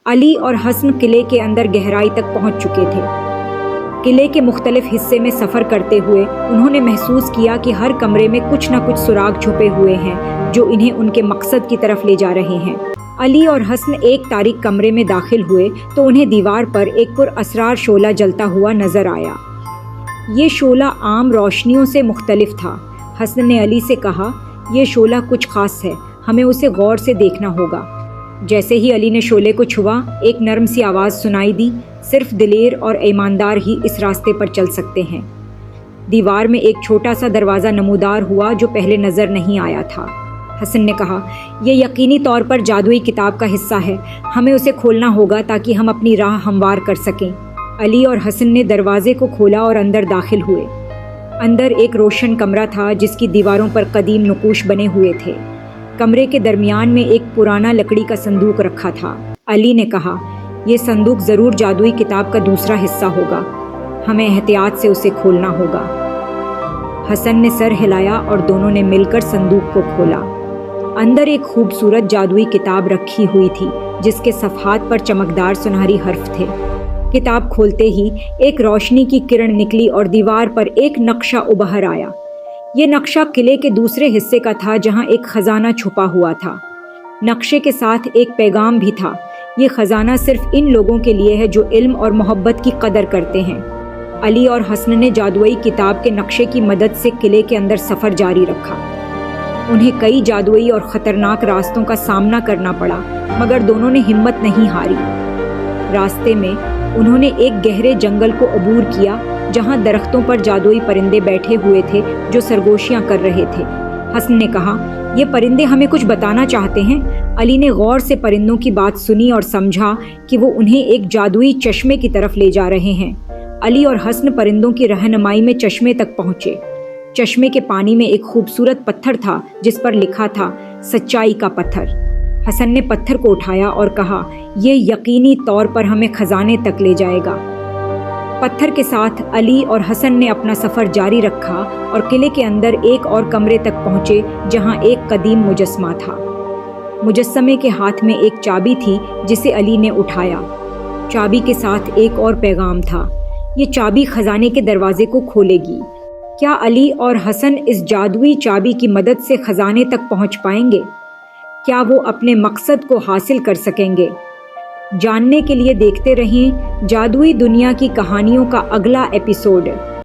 علی اور حسن قلعے کے اندر گہرائی تک پہنچ چکے تھے۔ قلعے کے مختلف حصے میں سفر کرتے ہوئے انہوں نے محسوس کیا کہ ہر کمرے میں کچھ نہ کچھ سراغ چھپے ہوئے ہیں جو انہیں ان کے مقصد کی طرف لے جا رہے ہیں۔ علی اور حسن ایک تاریک کمرے میں داخل ہوئے تو انہیں دیوار پر ایک پر اسرار شعلہ جلتا ہوا نظر آیا۔ یہ شعلہ عام روشنیوں سے مختلف تھا۔ حسن نے علی سے کہا، یہ شعلہ کچھ خاص ہے، ہمیں اسے غور سے دیکھنا ہوگا۔ جیسے ہی علی نے شعلے کو چھوا، ایک نرم سی آواز سنائی دی، صرف دلیر اور ایماندار ہی اس راستے پر چل سکتے ہیں۔ دیوار میں ایک چھوٹا سا دروازہ نمودار ہوا جو پہلے نظر نہیں آیا تھا۔ حسن نے کہا، یہ یقینی طور پر جادوئی کتاب کا حصہ ہے، ہمیں اسے کھولنا ہوگا تاکہ ہم اپنی راہ ہموار کر سکیں۔ علی اور حسن نے دروازے کو کھولا اور اندر داخل ہوئے۔ اندر ایک روشن کمرہ تھا جس کی دیواروں پر قدیم نقوش بنے ہوئے تھے۔ کمرے کے درمیان میں ایک پرانا لکڑی کا صندوق رکھا تھا۔ علی نے کہا، یہ صندوق ضرور جادوئی کتاب کا دوسرا حصہ ہوگا، ہمیں احتیاط سے اسے کھولنا ہوگا۔ حسن نے سر ہلایا اور دونوں نے مل کر صندوق کو کھولا۔ اندر ایک خوبصورت جادوئی کتاب رکھی ہوئی تھی جس کے صفحات پر چمکدار سنہری حرف تھے۔ کتاب کھولتے ہی ایک روشنی کی کرن نکلی اور دیوار پر ایک نقشہ ابھر آیا۔ یہ نقشہ قلعے کے دوسرے حصے کا تھا جہاں ایک خزانہ چھپا ہوا تھا۔ نقشے کے ساتھ ایک پیغام بھی تھا، یہ خزانہ صرف ان لوگوں کے لیے ہے جو علم اور محبت کی قدر کرتے ہیں۔ علی اور حسن نے جادوئی کتاب کے نقشے کی مدد سے قلعے کے اندر سفر جاری رکھا۔ انہیں کئی جادوئی اور خطرناک راستوں کا سامنا کرنا پڑا، مگر دونوں نے ہمت نہیں ہاری۔ راستے میں انہوں نے ایک گہرے جنگل کو عبور کیا جہاں درختوں پر جادوئی پرندے بیٹھے ہوئے تھے جو سرگوشیاں کر رہے تھے۔ حسن نے کہا، یہ پرندے ہمیں کچھ بتانا چاہتے ہیں۔ علی نے غور سے پرندوں کی بات سنی اور سمجھا کہ وہ انہیں ایک جادوئی چشمے کی طرف لے جا رہے ہیں۔ علی اور حسن پرندوں کی رہنمائی میں چشمے تک پہنچے۔ چشمے کے پانی میں ایک خوبصورت پتھر تھا جس پر لکھا تھا، سچائی کا پتھر۔ حسن نے پتھر کو اٹھایا اور کہا، یہ یقینی طور پر ہمیں خزانے تک لے جائے گا۔ پتھر کے ساتھ علی اور حسن نے اپنا سفر جاری رکھا اور قلعے کے اندر ایک اور کمرے تک پہنچے جہاں ایک قدیم مجسمہ تھا۔ مجسمے کے ہاتھ میں ایک چابی تھی جسے علی نے اٹھایا۔ چابی کے ساتھ ایک اور پیغام تھا، یہ چابی خزانے کے دروازے کو کھولے گی۔ کیا علی اور حسن اس جادوئی چابی کی مدد سے خزانے تک پہنچ پائیں گے؟ کیا وہ اپنے مقصد کو حاصل کر سکیں گے؟ جاننے کے لیے دیکھتے رہیں جادوئی دنیا کی کہانیوں کا اگلا ایپیسوڈ۔